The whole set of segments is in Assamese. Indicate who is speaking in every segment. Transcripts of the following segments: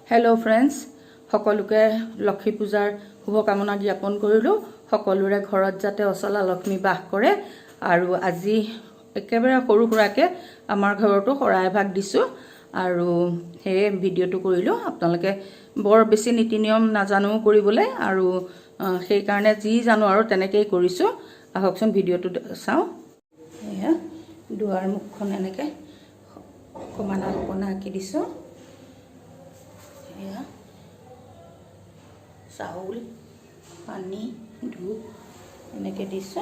Speaker 1: हेलो फ्रेंड्स সকলোকে লক্ষ্মী পূজাৰ শুভকামনা জ্ঞাপন কৰিলো সকলোৰে ঘৰত যাতে অচলা লক্ষ্মী বাস কৰে আৰু আজি একেবাৰে সৰু সুৰাকে আমাৰ ঘৰটো শৰাই ভাগ দিছো আৰু হে ভিডিওটো কৰিলো আপোনালোকে বৰ বেছি নীতি নিয়ম নাজানো কৰিবলৈ আৰু সেই কাৰণে যি জানো আৰু তেনেকৈ কৰিছো আহকচোন ভিডিওটো চাও এয়া দুৱাৰ মুখখন এনেকৈ কমানা কোনা আঁকি দিছো এয়া চাউল পানী ধূপ এনেকৈ দিছো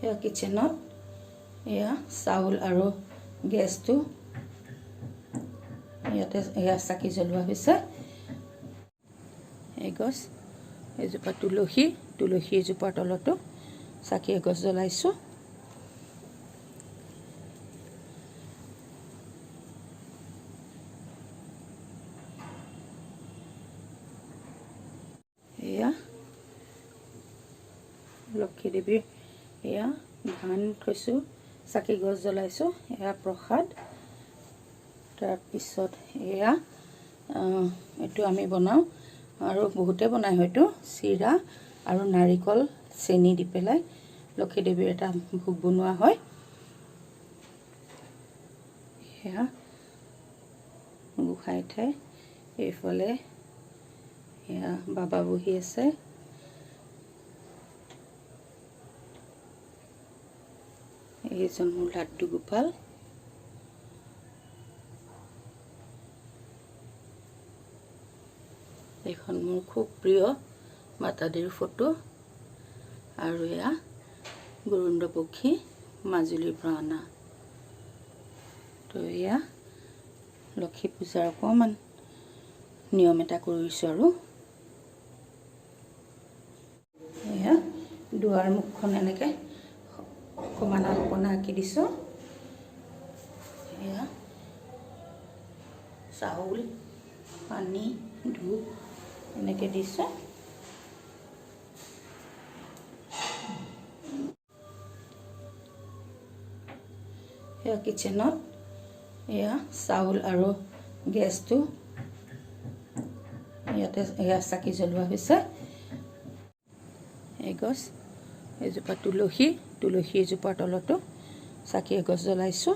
Speaker 1: এয়া কিচেনত এয়া চাউল আৰু গেছটো ইয়াতে এয়া চাকি জ্বলোৱা হৈছে এগছ এজোপা তুলসী এজোপাৰ তলতো চাকি এগছ জ্বলাইছো এয়া লক্ষ্মী দেৱীৰ এয়া ধান থৈছো চাকি গছ জ্বলাইছো এয়া প্ৰসাদ তাৰ পিছত এয়া এটো আমি বনাও আৰু বহুতে বনাই হয়তো চিৰা আৰু নাৰিকল চেনি দি পেলাই লক্ষ্মী দেৱীৰ এটা ভোগ বনোৱা হয় এয়া গোসাঁই ঠাই এইফালে এয়া বাবা বহি আছে এইজন মোৰ লাড্ডু গোপাল এখন মোৰ খুব প্ৰিয় মাতাদেৰ ফটো আৰু এয়া গৰুণ্ড পক্ষী মাজুলীৰ পৰা অনা তো এয়া লক্ষ্মী পূজাৰ অকণমান নিয়ম এটা কৰিছো আৰু এয়া দুৱাৰ মুখখন এনেকৈ কমানা কোনা আঁকি দিছো এয়া চাউল পানী ধূপ এনেকৈ দিছো এয়া কিচেনত এয়া চাউল আৰু গেছটো ইয়াতে এয়া চাকি জ্বলোৱা হৈছে এগছ এজোপা তুলসী এজোপাৰ তলতো চাকি এগছ জ্বলাইছো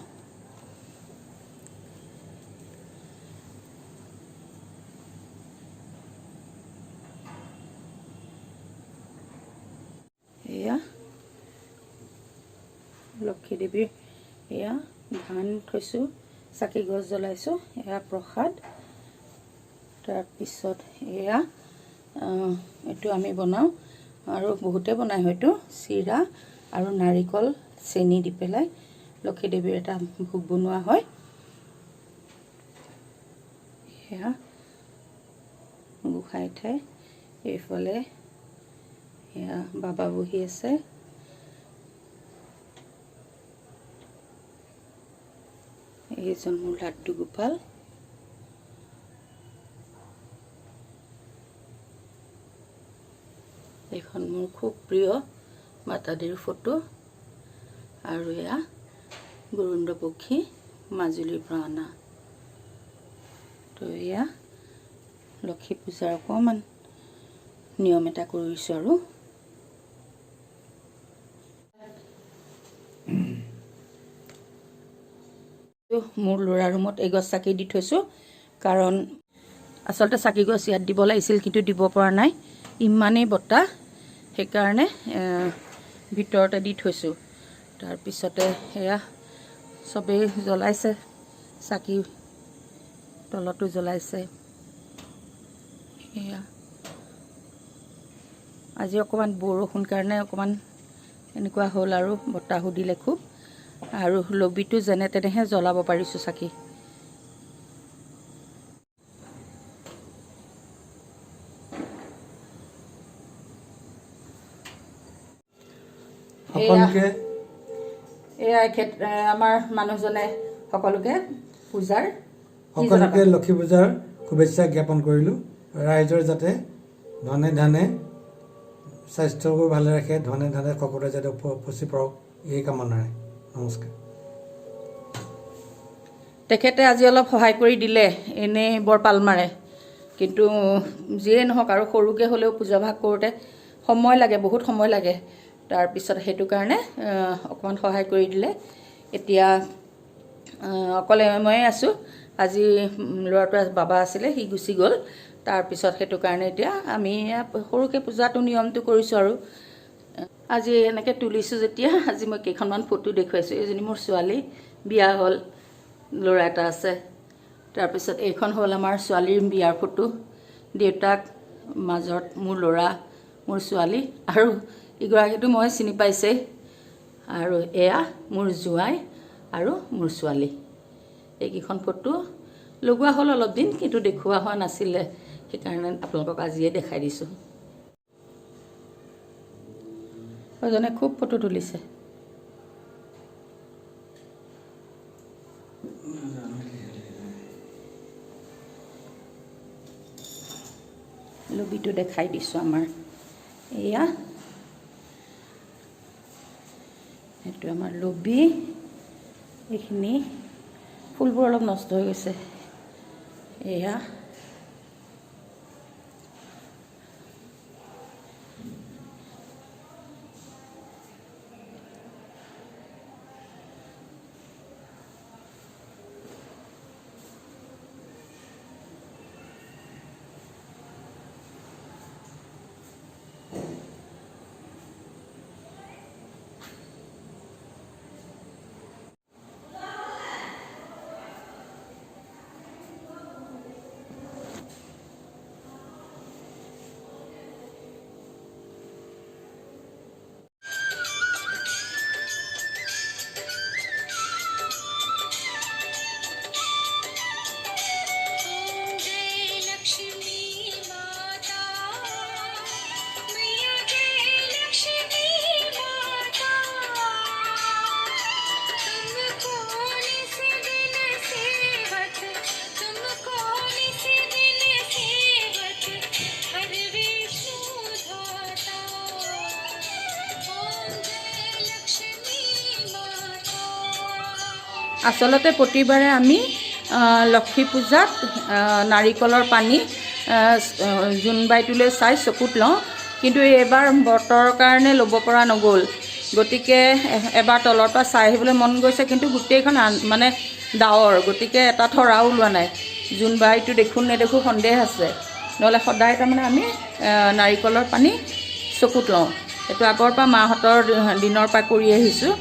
Speaker 1: এয়া লক্ষ্মী দেৱীৰ এয়া ধান থৈছো চাকি গছ জ্বলাইছো এয়া প্ৰসাদ তাৰ পিছত এয়া এটো আমি বনাও আৰু বহুতে বনাই হয়তো চিৰা আৰু নাৰিকল চেনি দি পেলাই লক্ষ্মী দেৱীৰ এটা ভোগ বনোৱা হয় এয়া গোসাঁই ঠাই এইফালে এয়া বাবা বহি আছে এইজন মোৰ লাড্ডু গোপাল এখন মোৰ খুব প্ৰিয় মাতাদেৰ ফটো আৰু এয়া গৰুণ্ড পক্ষী মাজুলীৰ পৰা অনা তো এয়া লক্ষ্মী পূজাৰ অকণমান নিয়ম এটা কৰিছো আৰু মোৰ ল'ৰা ৰুমত এগছ চাকি দি থৈছো কাৰণ আচলতে চাকি গছ ইয়াত দিব লাগিছিল কিন্তু দিব পৰা নাই ইমানেই বতাহ সেইকাৰণে ভিতৰতে দি থৈছো তাৰ পিছতে এয়া সবেই জ্বলাইছে চাকি তলতো জ্বলাইছে এয়া আজি অকমান বৰষুণ কাৰণে অকমান এনেকুৱা হ'ল আৰু বতাহু দিলে খুব আৰু লবিটো যেনে তেনেহে জ্বলাব পাৰিছো চাকি আমাৰ মানুহজনে সকলোকে
Speaker 2: লক্ষ্মী পূজাৰ শুভেচ্ছা জ্ঞাপন কৰিলো ৰাইজৰ যাতে ধনে ধানে স্বাস্থ্যবোৰ ভালে ৰাখে ধনে ধানে সকলোৱে যাতে উপচি পৰক এই কামনাৰে নমস্কাৰ।
Speaker 1: তেখেতে আজি অলপ সহায় কৰি দিলে, এনেই বৰ পাল মাৰে, কিন্তু যিয়ে নহওক আৰু সৰুকৈ হ'লেও পূজাভাগ কৰোঁতে সময় লাগে, বহুত সময় লাগে। তাৰপিছত সেইটো কাৰণে অকণমান সহায় কৰি দিলে। এতিয়া অকলে ময়ে আছোঁ। আজি ল'ৰাটো বাবা আছিলে, সি গুচি গ'ল। তাৰপিছত সেইটো কাৰণে এতিয়া আমি সৰুকৈ পূজাটো নিয়মটো কৰিছোঁ আৰু। আজি এনেকৈ তুলিছোঁ যেতিয়া, আজি মই কেইখনমান ফটো দেখুৱাইছোঁ। এইজনী মোৰ ছোৱালী, বিয়া হ'ল, ল'ৰা এটা আছে। তাৰপিছত এইখন হ'ল আমাৰ ছোৱালীৰ বিয়াৰ ফটো, দেউতাক, মাজত মোৰ ল'ৰা, মোৰ ছোৱালী, আৰু ইগৰাকীটো মই চিনি পাইছেই। আৰু এয়া মোৰ জোঁৱাই আৰু মোৰ ছোৱালী। এইকেইখন ফটো লগোৱা হ'ল অলপ দিন, কিন্তু দেখুওৱা হোৱা নাছিলে, সেইকাৰণে আপোনালোকক আজিয়ে দেখাই দিছোঁ। এজনে খুব ফটো তুলিছে। লবিটো দেখাই দিছোঁ আমাৰ। এয়া সেইটো আমাৰ লবি। এইখিনি ফুলবোৰ অলপ নষ্ট হৈ গৈছে। এয়া আচলতে প্ৰতিবাৰে আমি লক্ষী পূজাত নাৰিকলৰ পানী জোনবাইটোলৈ চাই চকুত লওঁ, কিন্তু এইবাৰ বতৰৰ কাৰণে ল'ব পৰা নগ'ল। গতিকে এবাৰ তলৰ পৰা চাই আহিবলৈ মন গৈছে, কিন্তু গোটেইখন মানে ডাৱৰ, গতিকে এটা তৰাও ওলোৱা নাই। জোনবাইটো দেখোঁ নেদেখোঁ সন্দেহ আছে। নহ'লে সদায় তাৰমানে আমি নাৰিকলৰ পানী চকুত লওঁ। এইটো আগৰ পৰা মাহঁতৰ দিনৰ পৰা কৰি আহিছোঁ।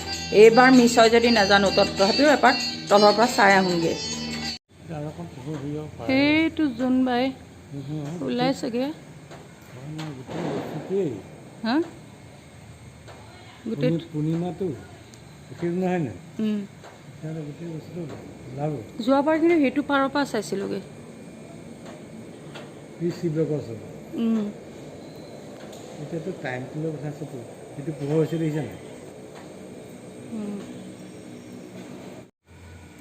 Speaker 1: এইবাৰ মিছ হয় যদি নাজানো, তথাপিও এপাক তলৰ পৰা চাই আহোঁগৈ। সেইটো জোনবাই ওলাইছেগৈ। হা গোটেই
Speaker 2: পূৰ্ণিমাটো নহয় নে?
Speaker 1: যোৱাবাৰ কিন্তু সেইটো পাৰৰ পৰা চাইছিলোঁগৈ।
Speaker 2: এতিয়াতো টাইমটো লৈ কথা আছেতো, সেইটো পোহৰ হৈছে দেখিছা নাই?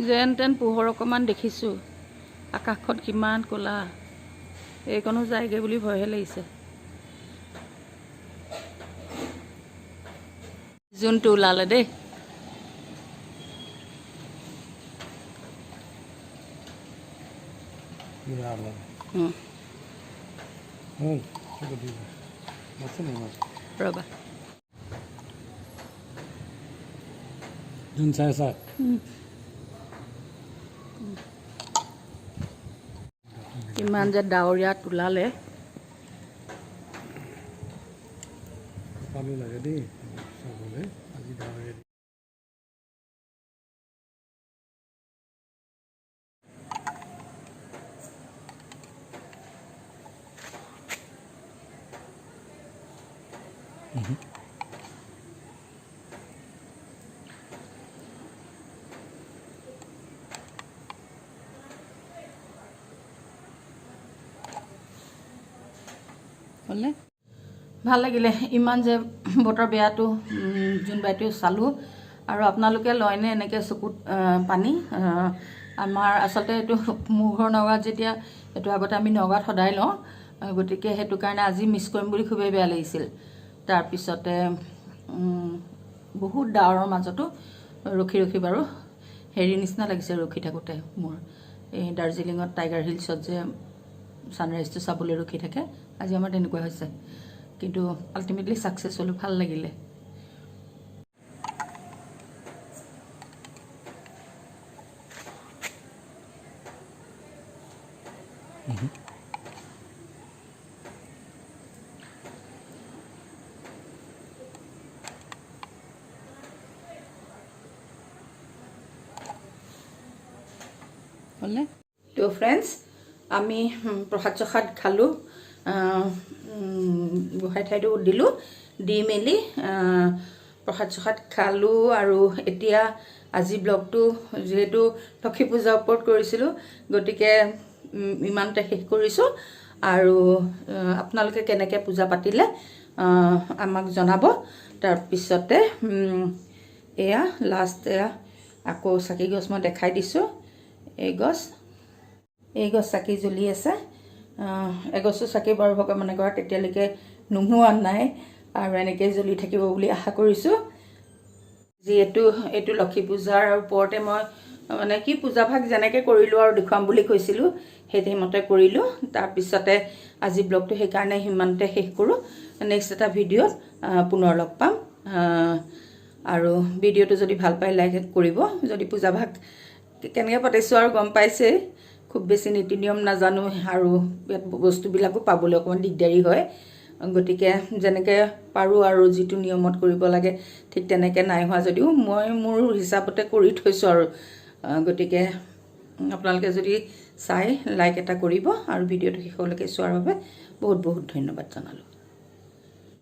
Speaker 1: যেন তেন পোহৰ অকণমান দেখিছোঁ। আকাশখন কিমান ক'লা, এইকণো যায়গৈ বুলি ভয়হে লাগিছে। জোনটো ওলালে দেই। ৰ'বা
Speaker 2: জোন চাই চাই
Speaker 1: ইমান যে ডাৱৰীয়া তোলালে।
Speaker 2: ভালো লাগে দেই চাবলৈ আজি ডাৱৰীয়া।
Speaker 1: হ'লনে? ভাল লাগিলে। ইমান যে বতৰ বেয়াটো জোনবাইটো চালোঁ। আৰু আপোনালোকে লয়নে এনেকৈ চকুত পানী? আমাৰ আচলতে এইটো মোৰ ঘৰ নগাঁৱত, যেতিয়া এইটো আগতে আমি নগাঁৱত সদায় লওঁ, গতিকে সেইটো কাৰণে আজি মিছ কৰিম বুলি খুবেই বেয়া লাগিছিল। তাৰপিছতে বহুত ডাৱৰৰ মাজতো ৰখি ৰখি বাৰু হেৰি নিচিনা লাগিছে ৰখি থাকোঁতে মোৰ এই দাৰ্জিলিঙত টাইগাৰ হিলছত যে ছানৰাইজটো চাবলৈ ৰখি থাকে আজি আমাৰ তেনেকুৱা হৈছে কিন্তু আল্টিমেটলি ছাকচেছ হ'লোঁ ভাল লাগিলে হ'লে তো ফ্ৰেণ্ডছ আমি প্ৰসাদ চসাদ খালোঁ গোসাঁই ঠাইটো দিলোঁ দি মেলি প্ৰসাদ চসাদ খালোঁ আৰু এতিয়া আজি ব্লগটো যিহেতু লক্ষী পূজাৰ ওপৰত কৰিছিলোঁ গতিকে ইমানতে শেষ কৰিছোঁ আৰু আপোনালোকে কেনেকৈ পূজা পাতিলে আমাক জনাব তাৰপিছতে এয়া লাষ্ট এয়া আকৌ চাকি গছ মই দেখাই দিছোঁ এই গছ চাকি জ্বলি আছে এগছো চাকি বাৰু ভগৱানে কৰাত তেতিয়ালৈকে নোহোৱা নাই আৰু এনেকৈ জ্বলি থাকিব বুলি আশা কৰিছোঁ যিহেতু এইটো লক্ষী পূজাৰ ওপৰতে মই মানে কি পূজাভাগ যেনেকৈ কৰিলোঁ আৰু দেখুৱাম বুলি কৈছিলোঁ সেইমতে কৰিলোঁ তাৰপিছতে আজি ব্লগটো সেইকাৰণে সিমানতে শেষ কৰোঁ নেক্সট এটা ভিডিঅ'ত পুনৰ লগ পাম আৰু ভিডিঅ'টো যদি ভাল পায় লাইক কৰিব যদি পূজাভাগ কেনেকৈ পাতিছোঁ আৰু গম পাইছে খুব বেছি নীতি নিয়ম নাজানো আৰু ইয়াত বস্তুবিলাকো পাবলৈ অকণমান দিগদাৰী হয় গতিকে যেনেকৈ পাৰোঁ আৰু যিটো নিয়মত কৰিব লাগে ঠিক তেনেকৈ নাই হোৱা যদিও মই মোৰ হিচাপতে কৰি থৈছোঁ আৰু গতিকে আপোনালোকে যদি চাই লাইক এটা কৰিব আৰু ভিডিঅ'টো শেষলৈকে চোৱাৰ বাবে বহুত বহুত ধন্যবাদ জনালোঁ